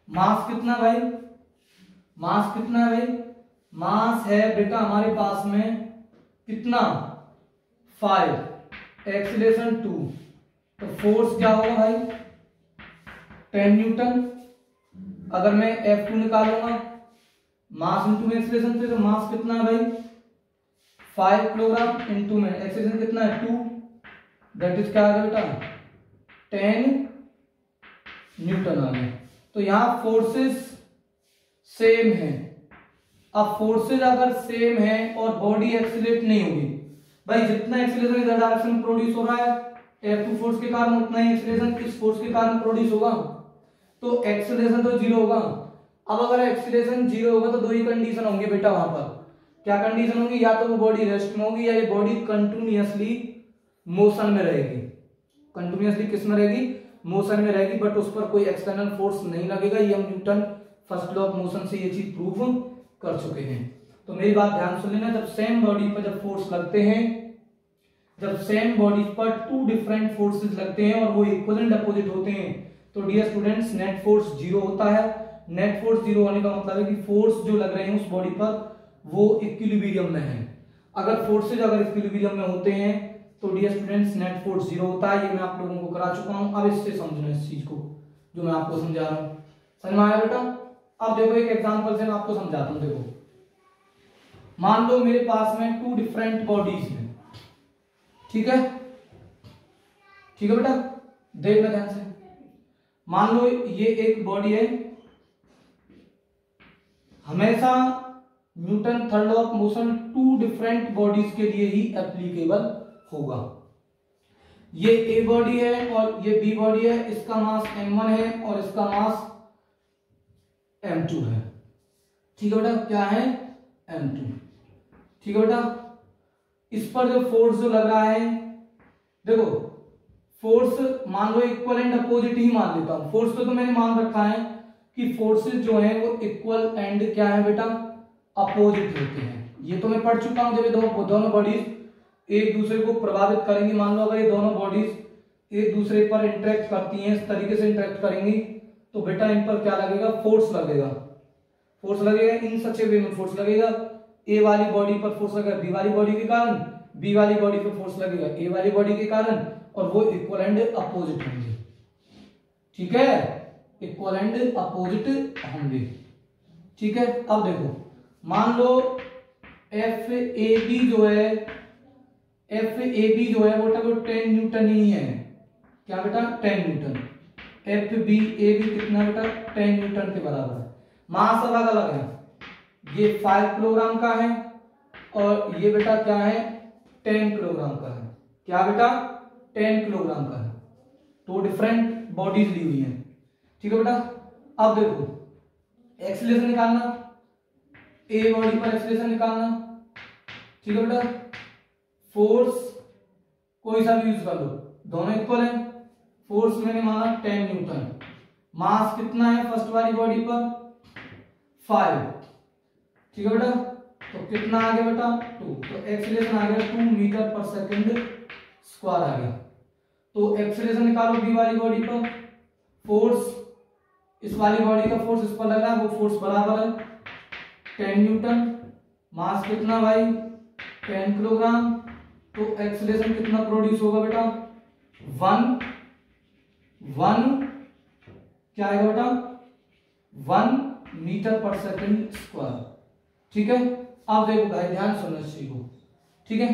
मास कितना भाई, मास कितना है भाई, मास है बेटा हमारे पास में कितना, 5, एक्सीलरेशन 2, तो फोर्स क्या होगा भाई, 10 न्यूटन। अगर मैं F2 निकालूंगा मास इंटू में एक्सीलरेशन से, तो मास कितना है भाई, 5 किलोग्राम इंटू में एक्सीलरेशन कितना है 2, दैट इज क्या आ गया बेटा 10 न्यूटन आ गया। तो यहां फोर्सेस सेम है। अब फोर्सेस अगर सेम है और बॉडी एक्सीलरेट नहीं होगी, भाई जितना एक्सीलरेशन इधर डायरेक्शन में प्रोड्यूस हो रहा है F2 फोर्स के कारण, उतना ही एक्सीलरेशन इस फोर्स के कारण प्रोड्यूस होगा, तो एक्सीलरेशन तो जीरो होगा। अब अगर एक्सीलरेशन जीरो होगा तो दो ही कंडीशन होंगी बेटा वहां पर। क्या कंडीशन होंगी, या तो वो बॉडी रेस्ट में होगी या ये बॉडी कंटिन्यूअसली मोशन में रहेगी। कंटिन्यूअसली किस में रहेगी, मोशन में रहेगी बट उस पर कोई एक्सटर्नल फोर्स नहीं लगेगा। ये हम Newton first law of motion से ये चीज प्रूव कर चुके हैं। तो मेरी बात ध्यान सुन लेना, जब सेम बॉडी पर जब फोर्स लगते हैं, जब सेम बॉडी पर टू डिफरेंट फोर्सेस लगते हैं और वो इक्वल एंड अपोजिट होते हैं, तो dear students net force zero होता है। नेट फोर्स जीरो होने का मतलब है कि फोर्स जो लग रहे हैं उस बॉडी पर वो इक्विलिब्रियम में है। अगर फोर्सेज अगर इक्विलिब्रियम में होते हैं तो dear students net force zero होता है। ये मैं आप लोगों को करा चुका हूं। अब इससे समझना इस चीज को जो मैं आपको समझा रहा हूं। समझ में आया बेटा? अब देखो एक एग्जांपल से मैं आपको समझाता हूं। देखो मान लो मेरे पास में टू डिफरेंट बॉडीज हैं, ठीक है? ठीक है बेटा, देखना ध्यान से। मान लो ये एक बॉडी है, हमेशा Newton third law of motion two different bodies के लिए ही एप्लीकेबल होगा। ये ए बॉडी है और ये बी बॉडी है, इसका मास m1 है और इसका मास m2 है। ठीक है बेटा, क्या है? m2। ठीक है बेटा, इस पर जो फोर्स जो लग रहा है, देखो फोर्स मान लो इक्वल एंड अपोजिट ही मान लेता हूं। फोर्स तो मैंने मान रखा है कि फोर्सेस जो है वो इक्वल एंड क्या है बेटा? अपोजिट होते हैं। ये तो मैं पढ़ चुका हूं। जब ये दोनों बॉडीज एक दूसरे को प्रभावित करेंगी, मान लो अगर ये दोनों बॉडीज एक दूसरे पर इंटरेक्ट करती हैं, इस तरीके से इंटरेक्ट करेंगी, तो बेटा इन पर क्या लगेगा? फोर्स लगेगा। फोर्स लगेगा इन सच ए वे में फोर्स लगेगा। ए वाली बॉडी पर फोर्स लगेगा बी वाली बॉडी के कारण, बी वाली बॉडी पर फोर्स लगेगा ए वाली बॉडी के कारण, और वो इक्वल एंड अपोजिट होंगे। ठीक है, इक्वल एंड अपोजिट होंगे। ठीक है, अब देखो मान लो एफ ए बी जो है, एफ ए बी जो है वो 10 न्यूटन ही है। क्या बेटा? 10 newton. F B A B कितना बेटा? 10 न्यूटन के बराबर है। मास अलग अलग है, ये 5 किलोग्राम का है और ये बेटा क्या है? 10 किलोग्राम का है। क्या बेटा? 10 किलोग्राम का है। तो डिफरेंट बॉडीज ली हुई है। ठीक है बेटा, अब देखो एक्सीलरेशन निकालना, ए बॉडी पर एक्सीलरेशन निकालना। ठीक है बेटा, फोर्स कोई सा भी यूज कर लो, दोनों इक्वल है। फोर्स मैंने माना 10 न्यूटन, मास कितना है फर्स्ट वाली बॉडी पर? 5। ठीक है बेटा, तो कितना आ गया बेटा? 2। तो एक्सीलरेशन आ गया 2 मीटर पर सेकंड स्क्वायर आ गया। तो एक्सीलरेशन निकालो बी वाली बॉडी पर। फोर्स इस वाली बॉडी का फोर्स इस पर लग रहा है, वो फोर्स बराबर है 10 न्यूटन। मास कितना भाई? 10 किलोग्राम। तो एक्सीलरेशन कितना प्रोड्यूस होगा बेटा? 1 क्या आएगा बेटा? 1 मीटर पर सेकंड स्क्वायर। ठीक है, अब देखो भाई ध्यान सुनो इस चीज को। ठीक है,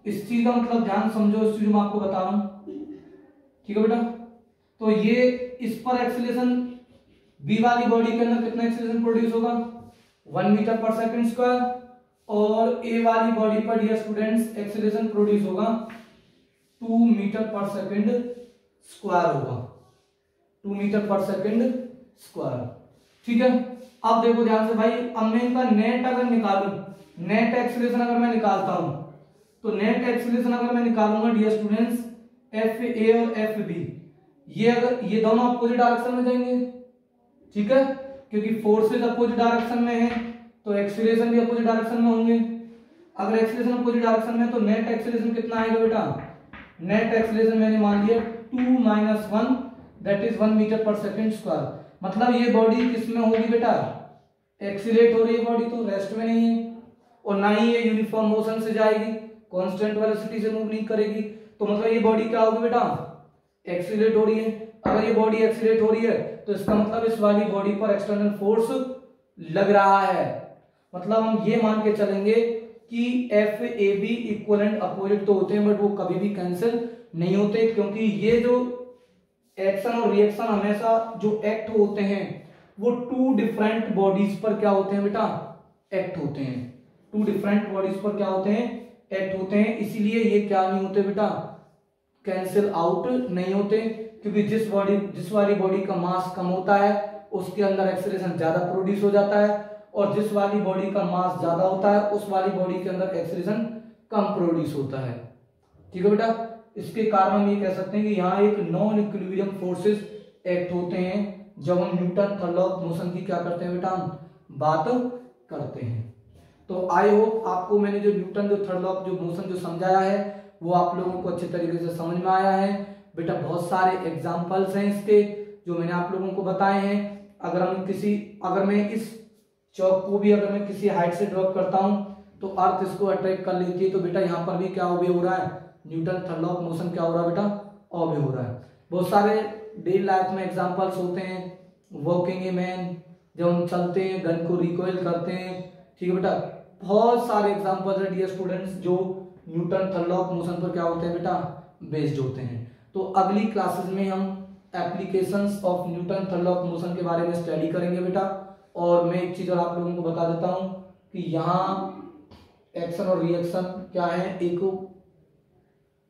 इस चीज का मतलब ध्यान समझो, इस चीज में आपको बता रहा हूं। ठीक है बेटा, तो ये इस पर एक्सीलरेशन बी वाली बॉडी के अंदर कितना एक्सीलरेशन प्रोड्यूस होगा? 1 मीटर पर सेकंड स्क्वायर। और ए वाली बॉडी पर डियर स्टूडेंट्स एक्सीलरेशन प्रोड्यूस होगा 2 मीटर पर सेकंड स्क्वायर होगा। 2 मीटर पर सेकंड स्क्वायर। ठीक है, अब देखो ध्यान से भाई, अब मैं इनका नेट अगर निकालूं, नेट एक्सीलरेशन अगर मैं निकालता हूं, तो नेट एक्सीलरेशन अगर मैं निकालूंगा डियर स्टूडेंट्स एफ ए और एफ बी, ये अगर ये दोनों अपोजिट डायरेक्शन में जाएंगे। ठीक है, क्योंकि फोर्सेज अपोजिट डायरेक्शन में है तो एक्सीलरेशन भी अपोजिट डायरेक्शन में होंगे। अगर एक्सीलरेशन अपोजिट डायरेक्शन में है तो नेट एक्सीलरेशन कितना आएगा बेटा? नेट एक्सीलरेशन मैंने मान लिया 2 - 1 that is 1 metre per second square. मतलब ये बॉडी किस में होगी बेटा? एक्सीलरेट हो रही है बॉडी, तो रेस्ट में नहीं है, और ना ही ये यूनिफॉर्म मोशन से जाएगी, कांस्टेंट वेलोसिटी से मूव नहीं करेगी। तो मतलब ये बॉडी क्या होगी बेटा? एक्सीलरेट हो रही है। अगर ये बॉडी एक्सीलरेट हो रही है तो इसका मतलब इस वाली बॉडी पर एक्सटर्नल फोर्स लग रहा है। मतलब हम ये मान के चलेंगे कि F A B equal and opposite तो होते हैं बट वो कभी भी कैंसिल नहीं होते, क्योंकि ये जो एक्शन और रिएक्शन हमेशा जो एक्ट होते हैं वो टू डिफरेंट बॉडीज पर क्या होते हैं बेटा? एक्ट होते हैं। टू डिफरेंट बॉडीज पर क्या होते हैं? एक्ट होते हैं। इसीलिए ये क्या नहीं होते बेटा? कैंसिल आउट नहीं होते, क्योंकि जिस वाली बॉडी का मास कम होता है उसके अंदर एक्सीलरेशन ज्यादा प्रोड्यूस हो जाता है, और जिस वाली बॉडी का मास ज्यादा होता है उस वाली बॉडी के अंदर एक्सीलरेशन कम प्रोड्यूस होता है। ठीक है बेटा, इसके कारण हम ये कह सकते हैं कि यहाँ एक नॉन इक्विलिब्रियम फोर्सेस एक्ट होते हैं जब हम Newton third law of motion की क्या करते हैं बेटा, हम बात करते हैं। तो आई होप आपको मैंने जो न्यूटन जो थर्ड लॉ ऑफ जो मोशन जो समझाया है वो आप लोगों को अच्छे तरीके से समझ में आया है। बेटा बहुत सारे एग्जाम्पल्स हैं इसके जो मैंने आप लोगों को बताए हैं। अगर मैं इस चौक को भी अगर मैं किसी हाइट से ड्रॉप करता हूं तो अर्थ इसको अट्रैक्ट कर लेती है, तो बेटा यहाँ पर भी क्या ओबे हो रहा है, Newton third law of motion क्या हो रहा है बेटा, ओबे हो रहा है। बहुत सारे डेली लाइफ में एग्जांपल्स होते हैं, वॉकिंग ए मैन, जब हम चलते हैं गन को रिकॉइल करते हैं, ठीक है बेटा। बहुत सारे एग्जांपल्स है डियर स्टूडेंट्स जो Newton third law of motion पर क्या होते हैं बेटा, बेस्ड होते हैं। तो अगली क्लासेस में हम applications of Newton third law of motion के बारे में स्टडी करेंगे बेटा। और मैं एक चीज और आप लोगों को बता देता हूं कि यहाँ एक्शन और रिएक्शन क्या है, एक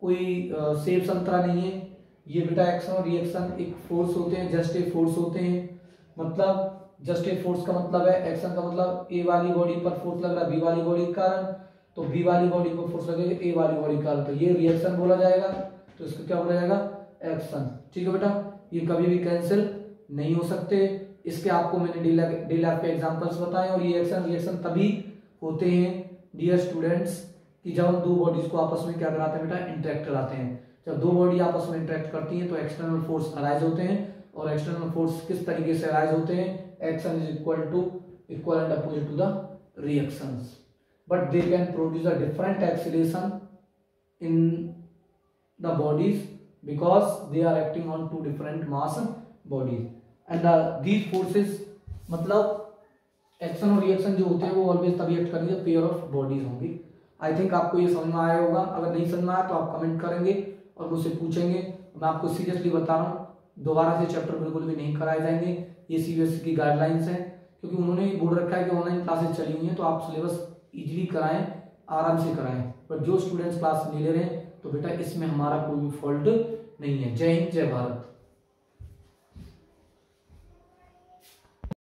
कोई सेफ संतरा नहीं है। ये बेटा एक्शन और रिएक्शन एक फोर्स होते हैं, जस्ट ए फोर्स होते हैं। मतलब जस्ट ए फोर्स का मतलब है, एक्शन का मतलब ए वाली बॉडी पर फोर्स लग रहा है बी वाली बॉडी के कारण, तो बी वाली बॉडी पर फोर्स लगेगा ए वाली बॉडी के कारण, तो ये रिएक्शन बोला जाएगा, तो इसको क्या बोला जाएगा, एक्शन। ठीक है बेटा, ये कभी भी कैंसिल नहीं हो सकते। इसके आपको मैंने डे लाइफ के एग्जांपल्स बताए। और ये एक्शन रिएक्शन तभी होते हैं डियर स्टूडेंट्स कि जब हम दो बॉडीज को आपस में क्या कराते हैं बेटा, इंटरेक्ट कराते हैं। जब दो बॉडी आपस में इंटरेक्ट करती हैं तो एक्सटर्नल फोर्स अराइज होते हैं। और एक्सटर्नल फोर्स किस तरीके से अराइज होते हैं, action is equal and opposite to the reactions, but they can produce a different acceleration in the bodies because they are acting on two different mass bodies and these forces, मतलब action और reaction जो होते हैं वो always तभी act करेंगे pair of bodies होंगी। I think आपको ये समझ में आया होगा। अगर नहीं समझ में आया तो आप कमेंट करेंगे और मुझसे पूछेंगे। मैं आपको सीरियसली बता रहा हूँ, दोबारा से चैप्टर बिल्कुल भी नहीं कराए जाएंगे। ये सीबीएसई की गाइडलाइंस हैं, क्योंकि उन्होंने बोल रखा है कि ऑनलाइन क्लासेस चली हुई हैं तो आप सिलेबस इजीली कराएं, आराम से कराएं। पर जो स्टूडेंट्स क्लास नहीं ले रहे हैं तो बेटा इसमें हमारा कोई भी फॉल्ट नहीं है। जय हिंद, जय भारत।